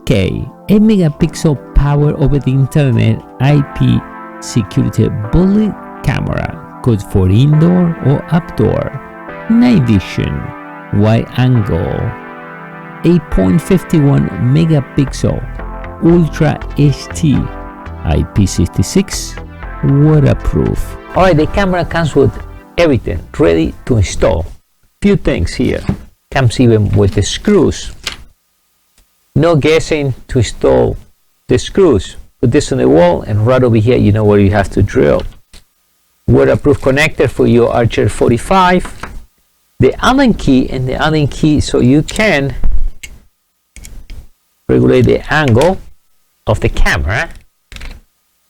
4K 8 megapixel power over the internet IP security bullet camera, good for indoor or outdoor, night vision, wide angle, 8.51 megapixel Ultra HD IP66 waterproof. Alright, the camera comes with everything ready to install. Few things here. Comes even with the screws. No guessing to install the screws. Put this on the wall, and right over here you know where you have to drill. Waterproof connector for your Archer 45. The Allen key, and the Allen key so you can regulate the angle of the camera.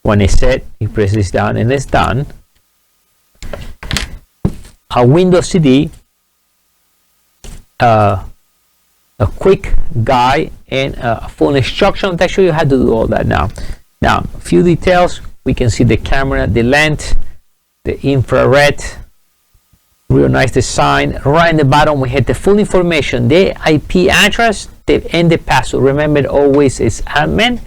When it's set, you press this down and it's done. A Windows CD, a quick guide, and a full instruction. I'll show you how to do all that now. Now, a few details. We can see the camera, the lens, the infrared, real nice design. Right in the bottom, we have the full information, the IP address, and the password. Remember, always it's admin,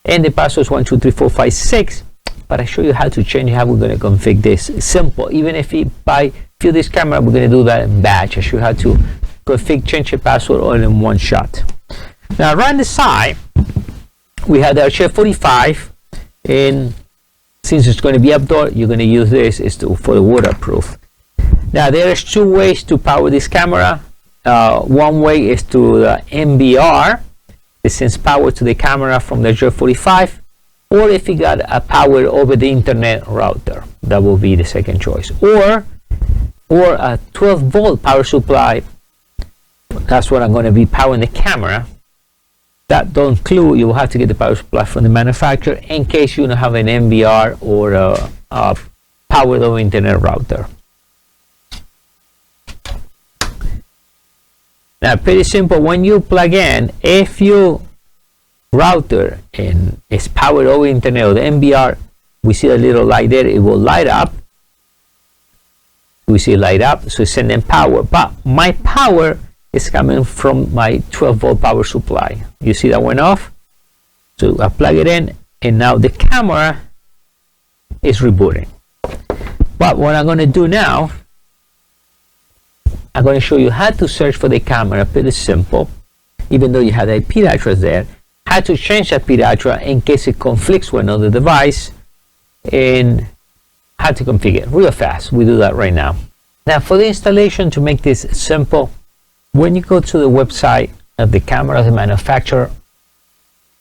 and the password is 123456. But I show you how to change, how we're going to configure this. It's simple. Even if you buy this camera, we're going to do that in batch. I show you how to configure, change the password all in one shot. Now, right on the side, we have the Archer 45, and since it's going to be outdoor, you're going to use this for the waterproof. Now, there's two ways to power this camera. One way is to the NVR. It sends power to the camera from the Archer 45. Or if you got a power over the internet router, that will be the second choice. Or a 12-volt power supply. That's what I'm going to be powering the camera. That don't include, you will have to get the power supply from the manufacturer in case you don't have an NVR or a powered over internet router. Now, pretty simple. When you plug in, if your router and is powered over internet or the NVR, we see a little light there. It will light up. We see it light up, so it's sending power. But my power is coming from my 12-volt power supply. You see that went off? So I plug it in, and now the camera is rebooting. But what I'm going to do now, I'm going to show you how to search for the camera. Pretty simple. Even though you have the IP address there, how to change that IP address in case it conflicts with another device, and how to configure it real fast. We do that right now. Now, for the installation, to make this simple, when you go to the website of the camera of the manufacturer,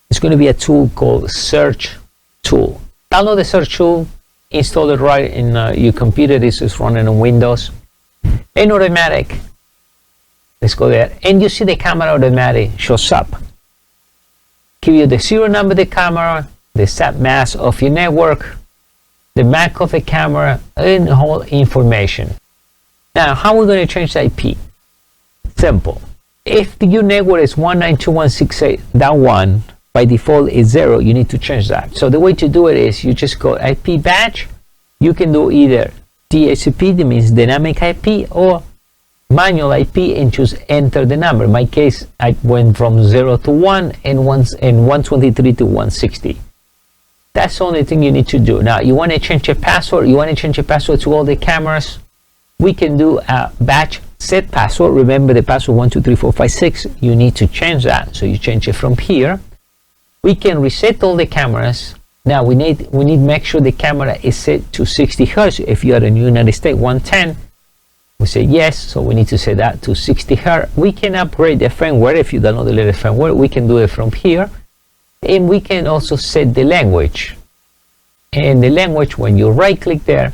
it's going to be a tool called Search Tool. Download the Search Tool, install it right in your computer. This is running on Windows. In automatic, let's go there, and you see the camera automatic shows up. Give you the serial number of the camera, the sat mask of your network, the MAC of the camera, and the whole information. Now, how are we going to change the IP? Simple. If your network is 192.168.1, by default is 0, you need to change that. So the way to do it is you just go IP batch. You can do either DHCP, that means dynamic IP, or manual IP, and choose enter the number. In my case, I went from 0 to 1 and 123 to 160. That's the only thing you need to do. Now, you want to change your password. You want to change your password to all the cameras. We can do a batch set password. Remember the password 123456. You need to change that. So you change it from here. We can reset all the cameras. Now we need to make sure the camera is set to 60 Hertz. If you are in the United States, 110. We say yes, so we need to set that to 60 Hertz. We can upgrade the firmware. If you download the latest firmware, we can do it from here. And we can also set the language. And the language, when you right click there,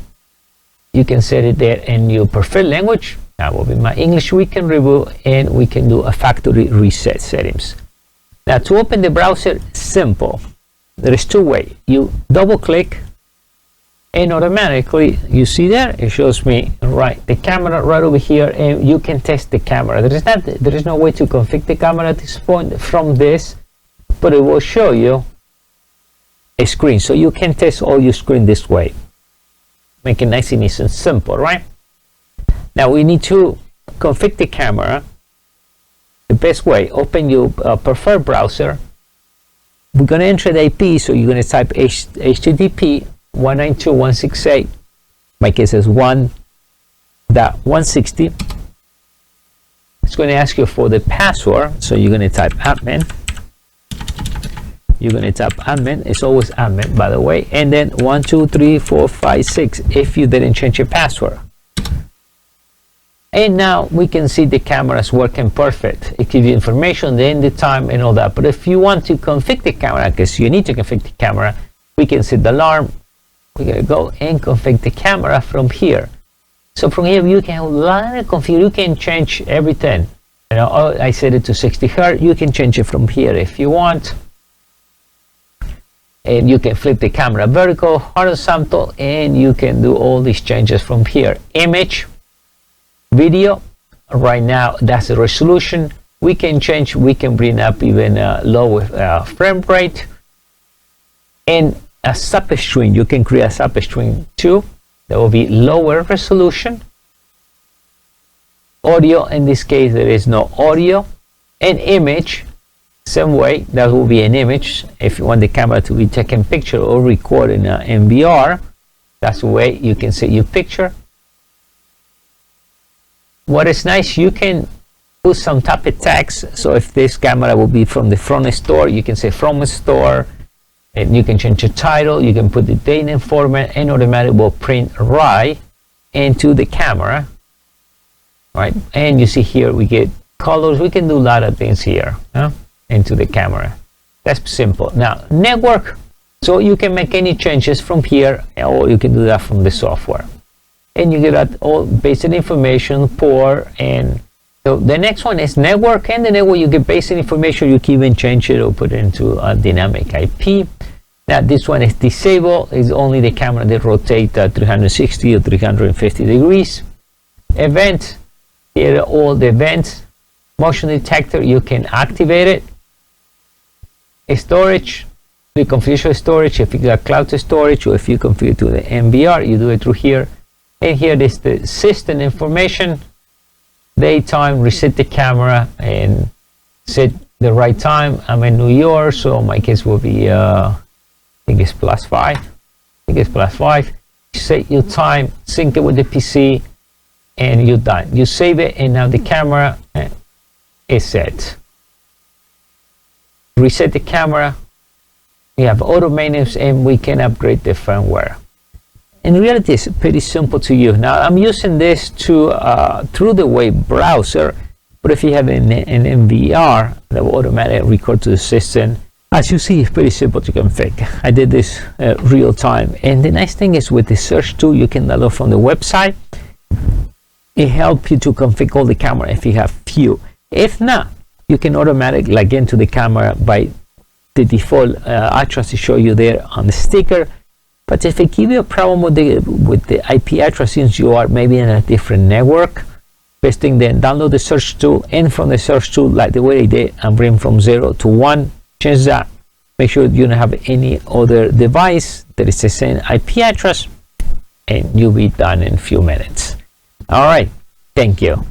you can set it there in your preferred language. That will be my English. We can reboot, and we can do a factory reset settings. Now, to open the browser, simple. There is two ways. You double click, and automatically, you see there, it shows me the camera right over here, and you can test the camera. There is no way to configure the camera at this point from this, but it will show you a screen. So you can test all your screen this way. Make it nice and easy and simple, right? Now we need to configure the camera. The best way, open your preferred browser, we're going to enter the IP, so you're going to type HTTP 192.168. My case is 1.160. It's going to ask you for the password, so you're going to type admin. You're going to type admin. It's always admin, by the way, and then 1 2 3 4 5 6 if you didn't change your password. And now we can see the camera is working perfect. It gives you information, the end, the time, and all that. But if you want to configure the camera, because you need to configure the camera, we can set the alarm. We're going to go and configure the camera from here. So from here, you can configure, you can change everything. You know, I set it to 60 Hz. You can change it from here if you want. And you can flip the camera vertical, horizontal, and you can do all these changes from here. Image, video, right now that's the resolution. We can change, we can bring up even lower frame rate. And a substring, you can create a substring too. That will be lower resolution. Audio, in this case there is no audio. And image, same way, that will be an image. If you want the camera to be taking picture or recording NVR, that's the way you can set your picture. What is nice, you can put some type of text. So if this camera will be from the front store, you can say from store, and you can change the title, you can put the date and format, and automatically will print right into the camera, right? And you see here we get colors. We can do a lot of things here into the camera. That's simple. Now network, so you can make any changes from here, or you can do that from the software. And you get all basic information, port, and so the next one is network. And the network, you get basic information. You can even change it or put it into a dynamic IP. Now this one is disabled. It's only the camera that rotates 360 or 350 degrees. Event, here are all the events. Motion detector, you can activate it. Storage, the configure storage. If you got cloud storage, or if you configure to the NVR, you do it through here. And here is the system information. Daytime, reset the camera and set the right time. I'm in New York, so my case will be I think it's +5. You set your time, sync it with the PC, and you're done. You save it, and now the camera is set. Reset the camera. We have auto maintenance, and we can upgrade the firmware. In reality, it's pretty simple to use. Now I'm using this to through the web browser, but if you have an NVR, that will automatically record to the system. As you see, it's pretty simple to configure. I did this real time, and the nice thing is with the search tool, you can download from the website. It helps you to configure all the camera if you have few. If not, you can automatically log into the camera by the default address to show you there on the sticker. But if it gives you a problem with the IP address, since you are maybe in a different network, best thing then download the search tool, and from the search tool, like the way I did, and bring from 0 to 1, change that. Make sure you don't have any other device that is the same IP address, and you'll be done in a few minutes. All right, thank you.